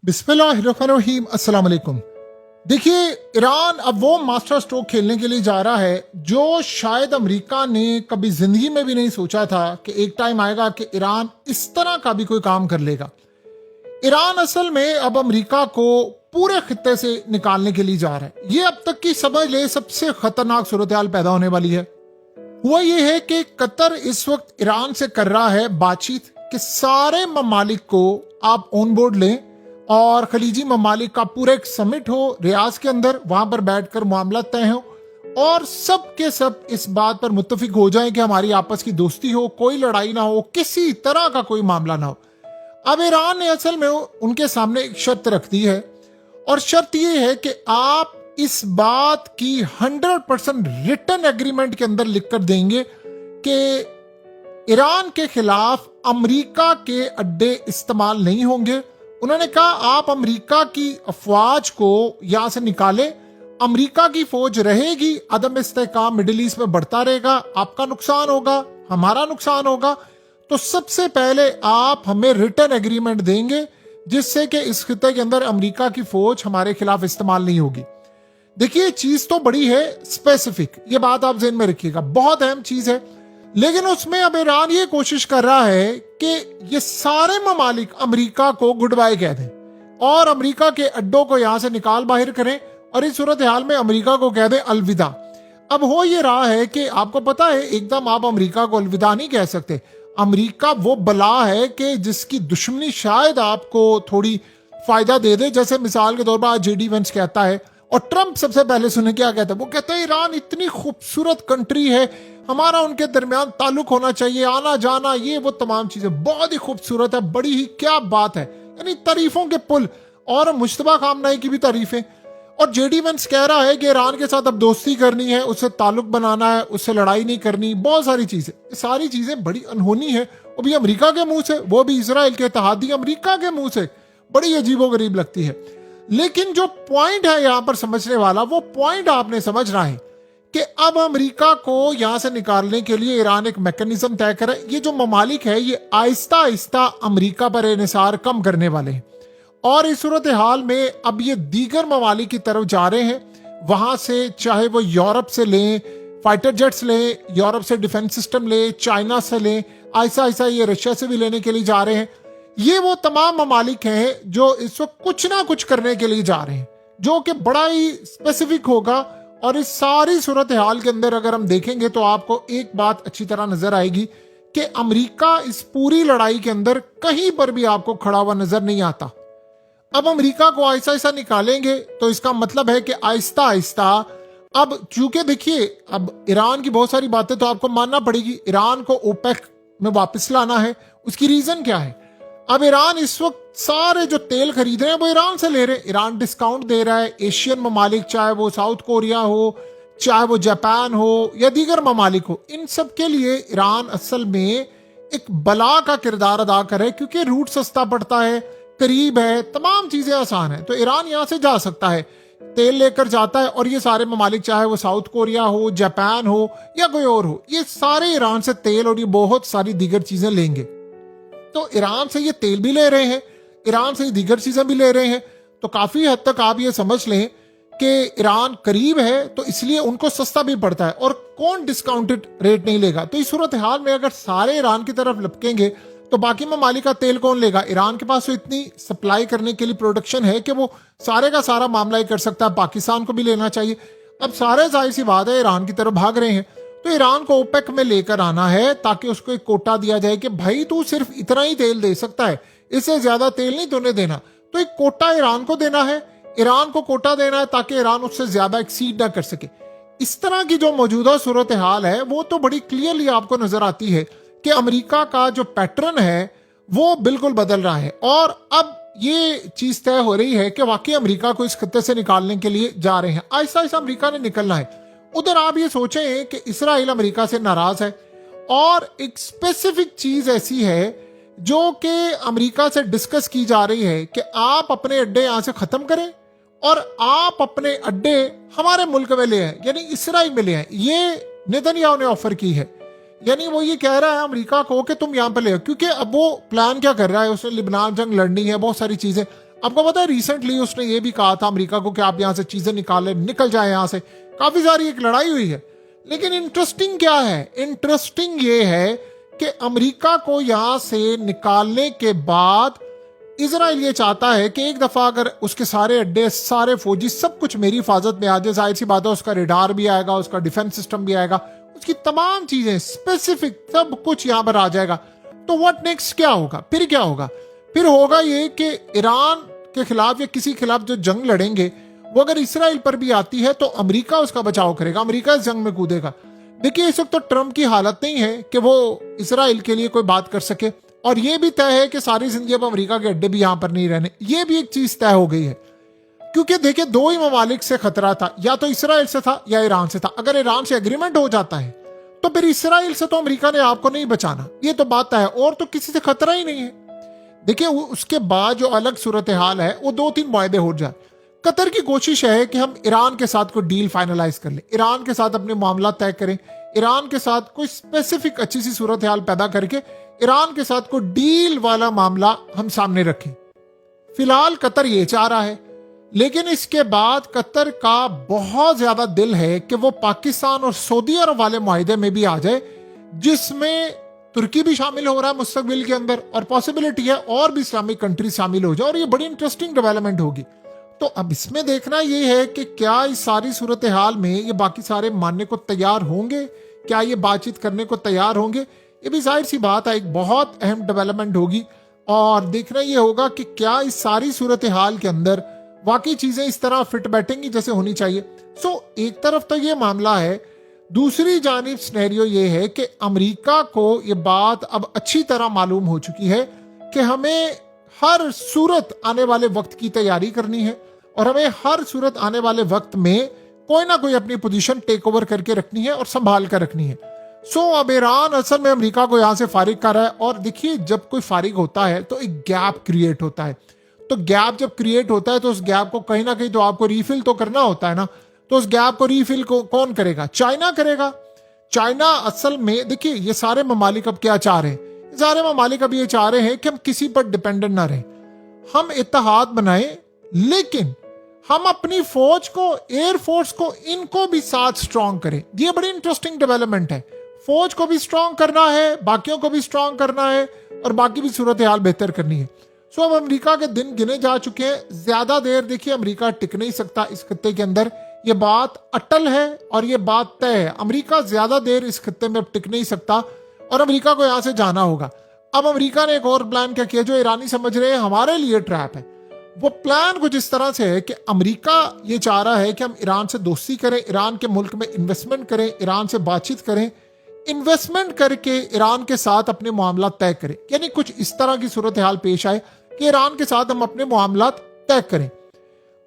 बिस्मिल्लाहिर्रहमानिर्रहीम, अस्सलाम वालेकुम। देखिए, ईरान अब वो मास्टर स्ट्रोक खेलने के लिए जा रहा है जो शायद अमेरिका ने कभी जिंदगी में भी नहीं सोचा था कि एक टाइम आएगा कि ईरान इस तरह का भी कोई काम कर लेगा। ईरान असल में अब अमेरिका को पूरे खित्ते से निकालने के लिए जा रहा है। ये अब तक की समझ ले सबसे खतरनाक सूरत हाल पैदा होने वाली है। हुआ ये है कि कतर इस वक्त ईरान से कर रहा है बातचीत कि सारे ममालिक को आप ऑन बोर्ड लें और खलीजी ममालिक का पूरा एक समिट हो रियाज के अंदर, वहां पर बैठकर मामला तय हो और सब के सब इस बात पर मुत्तफिक हो जाएं कि हमारी आपस की दोस्ती हो, कोई लड़ाई ना हो, किसी तरह का कोई मामला ना हो। अब ईरान ने असल में उनके सामने एक शर्त रख दी है और शर्त यह है कि आप इस बात की 100% रिटन एग्रीमेंट के अंदर लिखकर देंगे कि ईरान के खिलाफ अमेरिका के अड्डे इस्तेमाल नहीं होंगे। उन्होंने कहा आप अमेरिका की अफवाज को यहां से निकालें, अमेरिका की फौज रहेगी, अदम इस्तेहकाम मिडिल ईस्ट में बढ़ता रहेगा, आपका नुकसान होगा, हमारा नुकसान होगा। तो सबसे पहले आप हमें रिटन एग्रीमेंट देंगे जिससे कि इस खिते के अंदर अमेरिका की फौज हमारे खिलाफ इस्तेमाल नहीं होगी। देखिए, चीज तो बड़ी है स्पेसिफिक, ये बात आप ज़हन में रखिएगा, बहुत अहम चीज है। लेकिन उसमें अब ईरान ये कोशिश कर रहा है कि ये सारे ममालिक अमेरिका को गुड बाय कह दें और अमेरिका के अड्डों को यहां से निकाल बाहर करें और इस सूरत हाल में अमेरिका को कह दें अलविदा। अब हो ये रहा है कि आपको पता है एकदम आप अमेरिका को अलविदा नहीं कह सकते। अमेरिका वो बला है कि जिसकी दुश्मनी शायद आपको थोड़ी फायदा दे दे। जैसे मिसाल के तौर पर आज जेडी वेंस कहता है और ट्रंप सबसे पहले सुने क्या कहता है, वो कहता है ईरान इतनी खूबसूरत कंट्री है, हमारा उनके दरमियान ताल्लुक होना चाहिए, आना जाना, ये वो तमाम चीजें बहुत ही खूबसूरत है, बड़ी ही क्या बात है, यानी तारीफों के पुल। और मुश्तबा खामनाई की भी तारीफें। और जेडी वेंस कह रहा है कि ईरान के साथ अब दोस्ती करनी है, उससे ताल्लुक बनाना है, उससे लड़ाई नहीं करनी, बहुत सारी चीजें। सारी चीजें बड़ी अनहोनी है, वो भी अमेरिका के मुंह से, वो भी इसराइल के इत्तेहादी अमेरिका के मुंह से, बड़ी अजीबोगरीब लगती है। लेकिन जो पॉइंट है यहां पर समझने वाला, वो पॉइंट आपने समझना है कि अब अमेरिका को यहां से निकालने के लिए ईरान एक मैकेनिज्म तय करे। ये जो ममालिक है ये आहिस्ता आहिस्ता अमेरिका पर इन्हिसार कम करने वाले हैं और इस सूरत हाल में अब ये दीगर ममालिक की तरफ जा रहे हैं। वहां से चाहे वो यूरोप से लें फाइटर जेट्स लें, यूरोप से डिफेंस सिस्टम लें, चाइना से लें, ऐसा ऐसा ये रशिया से भी लेने के लिए जा रहे हैं। ये वो तमाम ममालिक हैं जो इस वक्त कुछ ना कुछ करने के लिए जा रहे हैं जो कि बड़ा ही स्पेसिफिक होगा। और इस सारी सूरत हाल के अंदर अगर हम देखेंगे तो आपको एक बात अच्छी तरह नजर आएगी कि अमेरिका इस पूरी लड़ाई के अंदर कहीं पर भी आपको खड़ा हुआ नजर नहीं आता। अब अमेरिका को ऐसा ऐसा निकालेंगे तो इसका मतलब है कि आहिस्ता आहिस्ता अब चूंकि देखिए अब ईरान की बहुत सारी बातें तो आपको मानना पड़ेगी। ईरान को ओपेक में वापस लाना है। उसकी रीजन क्या है? अब ईरान इस वक्त सारे जो तेल खरीद रहे हैं वो ईरान से ले रहे हैं। ईरान डिस्काउंट दे रहा है। एशियन ममालिक, चाहे वो साउथ कोरिया हो, चाहे वो जापान हो या दीगर ममालिक हो, इन सब के लिए ईरान असल में एक बला का किरदार अदा करे क्योंकि रूट सस्ता पड़ता है, करीब है, तमाम चीजें आसान है। तो ईरान यहां से जा सकता है, तेल लेकर जाता है और ये सारे ममालिक, चाहे वो साउथ कोरिया हो, जापान हो या कोई और हो, ये सारे ईरान से तेल और ये बहुत सारी दीगर चीजें लेंगे। तो ईरान से ये तेल भी ले रहे हैं, ईरान से दीगर चीजें भी ले रहे हैं। तो काफी हद तक आप ये समझ लें कि ईरान करीब है तो इसलिए उनको सस्ता भी पड़ता है और कौन डिस्काउंटेड रेट नहीं लेगा। तो इस सूरत हाल में अगर सारे ईरान की तरफ लपकेंगे तो बाकी ममालिक का तेल कौन लेगा? ईरान के पास तो इतनी सप्लाई करने के लिए प्रोडक्शन है कि वो सारे का सारा मामला ही कर सकता है। पाकिस्तान को भी लेना चाहिए। अब सारे जाहिर सी बात है ईरान की तरफ भाग रहे हैं। तो ईरान को ओपेक में लेकर आना है ताकि उसको एक कोटा दिया जाए कि भाई तू सिर्फ इतना ही तेल दे सकता है, इससे ज्यादा तेल नहीं तूने देना। तो एक कोटा ईरान को देना है, ईरान को कोटा देना है ताकि ईरान उससे ज्यादा एक्सीड ना कर सके। इस तरह की जो मौजूदा सूरत हाल है वो तो बड़ी क्लियरली आपको नजर आती है कि अमेरिका का जो पैटर्न है वो बिल्कुल बदल रहा है। और अब ये चीज तय हो रही है कि वाकई अमेरिका को इस खत्ते से निकालने के लिए जा रहे हैं। ऐसा ऐसा अमेरिका ने निकलना है। उधर आप ये सोचें कि इसराइल अमेरिका से नाराज है और एक स्पेसिफिक चीज ऐसी है जो कि अमेरिका से डिस्कस की जा रही है कि आप अपने अड्डे यहां से खत्म करें और आप अपने अड्डे हमारे मुल्क में ले आए, यानी इसराइल में ले आए। ये नेतन्याहू ने ऑफर की है। यानी वो ये कह रहा है अमेरिका को कि तुम यहां पर ले आओ, क्योंकि अब वो प्लान क्या कर रहा है, उसने लिबनान जंग लड़नी है, बहुत सारी चीजें। आपको पता है रिसेंटली उसने ये भी कहा था अमेरिका को कि आप यहां से चीजें निकल जाए यहां से। काफी सारी एक लड़ाई हुई है, लेकिन इंटरेस्टिंग क्या है, इंटरेस्टिंग ये है कि अमेरिका को यहां से निकालने के बाद इजराइल ये चाहता है कि एक दफा अगर उसके सारे अड्डे, सारे फौजी, सब कुछ मेरी हिफाजत में आ जाए, जाहिर सी बात है उसका रेडार भी आएगा, उसका डिफेंस सिस्टम भी आएगा, उसकी तमाम चीजें स्पेसिफिक सब कुछ यहां पर आ जाएगा। तो व्हाट नेक्स्ट क्या होगा, फिर क्या होगा? फिर होगा ये कि ईरान के खिलाफ या किसी खिलाफ जो जंग लड़ेंगे वो अगर इसराइल पर भी आती है तो अमेरिका उसका बचाव करेगा, अमेरिका इस जंग में कूदेगा। देखिए इस वक्त तो ट्रंप की हालत नहीं है कि वो इसराइल के लिए कोई बात कर सके, और ये भी तय है कि सारी जिंदगी अब अमेरिका के अड्डे भी यहां पर नहीं रहने, ये भी एक चीज तय हो गई है। क्योंकि देखिए दो ही ममालिक से खतरा था, या तो इसराइल से था या ईरान से था। अगर ईरान से एग्रीमेंट हो जाता है तो फिर इसराइल से तो अमेरिका ने आपको नहीं बचाना, ये तो बात है, और तो किसी से खतरा ही नहीं है। देखिए उसके बाद जो अलग सूरत हाल है वो 2-3 मुआहदे हो जाए। कतर की कोशिश है कि हम ईरान के साथ कोई डील फाइनलाइज कर लें, ईरान के साथ अपने मामला तय करें, ईरान के साथ कोई स्पेसिफिक अच्छी सी सूरत हाल पैदा करके ईरान के साथ कोई डील वाला मामला हम सामने रखें। फिलहाल कतर ये चाह रहा है, लेकिन इसके बाद कतर का बहुत ज्यादा दिल है कि वो पाकिस्तान और सऊदी अरब वाले मुआहदे में भी आ जाए, जिसमें तुर्की भी शामिल हो रहा है मुस्तकबिल के अंदर, और पॉसिबिलिटी है और भी इस्लामिक कंट्री शामिल हो जाए, और ये बड़ी इंटरेस्टिंग डेवलपमेंट होगी। तो अब इसमें देखना ये है कि क्या इस सारी सूरत हाल में ये बाकी सारे मानने को तैयार होंगे, क्या ये बातचीत करने को तैयार होंगे? ये भी जाहिर सी बात है एक बहुत अहम डेवलपमेंट होगी, और देखना ये होगा कि क्या इस सारी सूरत हाल के अंदर वाकई चीजें इस तरह फिट बैठेंगी जैसे होनी चाहिए। सो एक तरफ तो ये मामला है, दूसरी जानिब सिनेरियो ये है कि अमेरिका को ये बात अब अच्छी तरह मालूम हो चुकी है कि हमें हर सूरत आने वाले वक्त की तैयारी करनी है, और हमें हर सूरत आने वाले वक्त में कोई ना कोई अपनी पोजीशन टेक ओवर करके रखनी है और संभाल कर रखनी है। सो अब ईरान असल में अमेरिका को यहां से फारिग कर रहा है, और देखिए जब कोई फारिग होता है तो एक गैप क्रिएट होता है, तो गैप जब क्रिएट होता है तो उस गैप को कहीं ना कहीं तो आपको रीफिल तो करना होता है ना। तो उस गैप को रीफिल को कौन करेगा? चाइना करेगा। चाइना असल में देखिए ये सारे ममालिक अब क्या चाह रहे हैं, सारे ममालिक अब ये चाह रहे हैं कि हम किसी पर डिपेंडेंट ना रहें, हम इत्तेहाद बनाएं, लेकिन हम अपनी फौज को, एयरफोर्स को, इनको भी साथ स्ट्रांग करें। ये बड़ी इंटरेस्टिंग डेवलपमेंट है, फौज को भी स्ट्रांग करना है, बाकियों को भी स्ट्रांग करना है, और बाकी भी सूरत हाल बेहतर करनी है। सो अब अमेरिका के दिन गिने जा चुके हैं, ज्यादा देर देखिए अमेरिका टिक नहीं सकता इस खत्ते के अंदर, ये बात अटल है और ये बात तय है। अमेरिका ज्यादा देर इस खत्ते में टिक नहीं सकता और अमेरिका को यहां से जाना होगा। अब अमेरिका ने एक और प्लान क्या किया जो ईरानी समझ रहे हैं हमारे लिए ट्रैप है। वो प्लान कुछ इस तरह से है कि अमेरिका ये चाह रहा है कि हम ईरान से दोस्ती करें, ईरान के मुल्क में इन्वेस्टमेंट करें, ईरान से बातचीत करें, इन्वेस्टमेंट करके ईरान के साथ अपने मामला तय करें। यानी कुछ इस तरह की सूरत हाल पेश आए कि ईरान के साथ हम अपने मामला तय करें,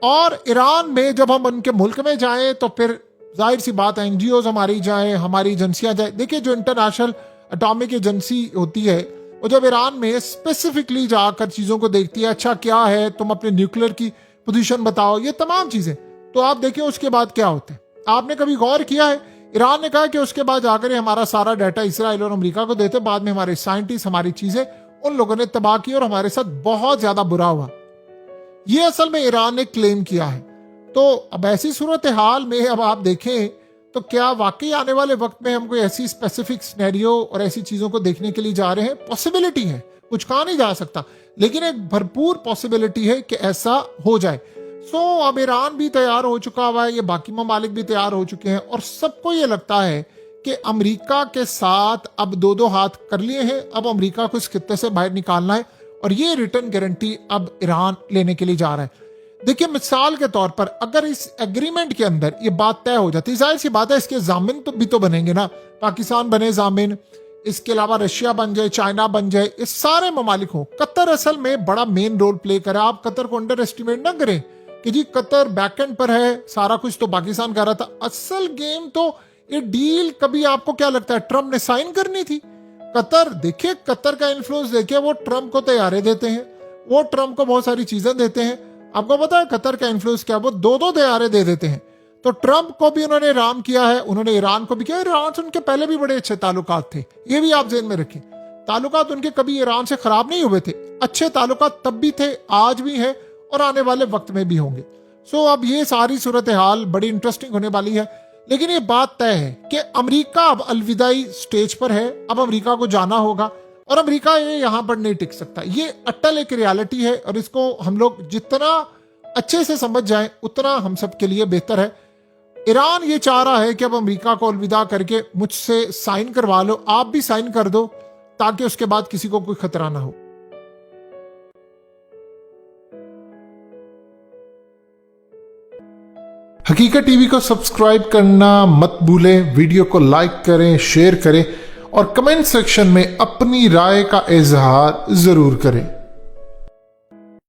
और ईरान में जब हम उनके मुल्क में जाएं तो फिर जाहिर सी बात है एनजीओ हमारी जाए, हमारी एजेंसियां जाए। देखिए जो इंटरनेशनल एटॉमिक एजेंसी होती है वो जब ईरान में स्पेसिफिकली जाकर चीज़ों को देखती है, अच्छा क्या है, तुम अपने न्यूक्लियर की पोजीशन बताओ, ये तमाम चीज़ें, तो आप देखिए उसके बाद क्या होता है। आपने कभी गौर किया है? ईरान ने कहा कि उसके बाद जाकर हमारा सारा डाटा इसराइल और अमेरिका को देते, बाद में हमारे साइंटिस्ट, हमारी चीज़ें उन लोगों ने तबाह की और हमारे साथ बहुत ज़्यादा बुरा हुआ। ये असल में ईरान ने क्लेम किया है। तो अब ऐसी सूरत हाल में अब आप देखें तो क्या वाकई आने वाले वक्त में हम कोई ऐसी स्पेसिफिक सिनेरियो और ऐसी चीजों को देखने के लिए जा रहे हैं? पॉसिबिलिटी है, कुछ कहा नहीं जा सकता, लेकिन एक भरपूर पॉसिबिलिटी है कि ऐसा हो जाए। सो अब ईरान भी तैयार हो चुका हुआ है, ये बाकी ममालिक भी तैयार हो चुके हैं, और सबको ये लगता है कि अमेरिका के साथ अब दो दो हाथ कर लिए हैं, अब अमेरिका को इस खित्ते से बाहर निकालना है, और ये रिटर्न गारंटी अब ईरान लेने के लिए जा रहा है। देखिए मिसाल के तौर पर अगर इस एग्रीमेंट के अंदर ये बात तय हो जाती है, जाहिर सी बात है इसके जामिन तो भी तो बनेंगे ना, पाकिस्तान बने जामिन, इसके अलावा रशिया बन जाए, चाइना बन जाए, इस सारे ममालिक हो। कतर असल में बड़ा मेन रोल प्ले करे, आप कतर को अंडर एस्टिमेट ना करें कि जी कतर बैकएंड पर है, सारा कुछ तो पाकिस्तान कर रहा था। असल गेम तो ये डील कभी आपको क्या लगता है ट्रंप ने साइन करनी थी? कतर देखिए, कतर का इन्फ्लुएंस देखिए, वो ट्रंप को तैयारे देते हैं, वो ट्रंप को बहुत सारी चीजें देते हैं। आपको पता है कतर का इन्फ्लुएंस क्या, वो दो दो तैयारे दे देते हैं। तो ट्रंप को भी उन्होंने राम किया है, उन्होंने ईरान को भी किया। ईरान से उनके पहले भी बड़े अच्छे ताल्लुकात थे, ये भी आप जेहन में रखें। ताल्लुकात उनके कभी ईरान से खराब नहीं हुए थे, अच्छे ताल्लुकात तब भी थे, आज भी है, और आने वाले वक्त में भी होंगे। सो अब ये सारी सूरत हाल बड़ी इंटरेस्टिंग होने वाली है। लेकिन ये बात तय है कि अमेरिका अब अलविदाई स्टेज पर है। अब अमेरिका को जाना होगा और अमेरिका ये यहाँ पर नहीं टिक सकता। ये अटल एक रियलिटी है और इसको हम लोग जितना अच्छे से समझ जाएं उतना हम सब के लिए बेहतर है। ईरान ये चाह रहा है कि अब अमेरिका को अलविदा करके मुझसे साइन करवा लो, आप भी साइन कर दो ताकि उसके बाद किसी को कोई खतरा ना हो। हकीकत टीवी को सब्सक्राइब करना मत भूलें, वीडियो को लाइक करें, शेयर करें और कमेंट सेक्शन में अपनी राय का इजहार जरूर करें।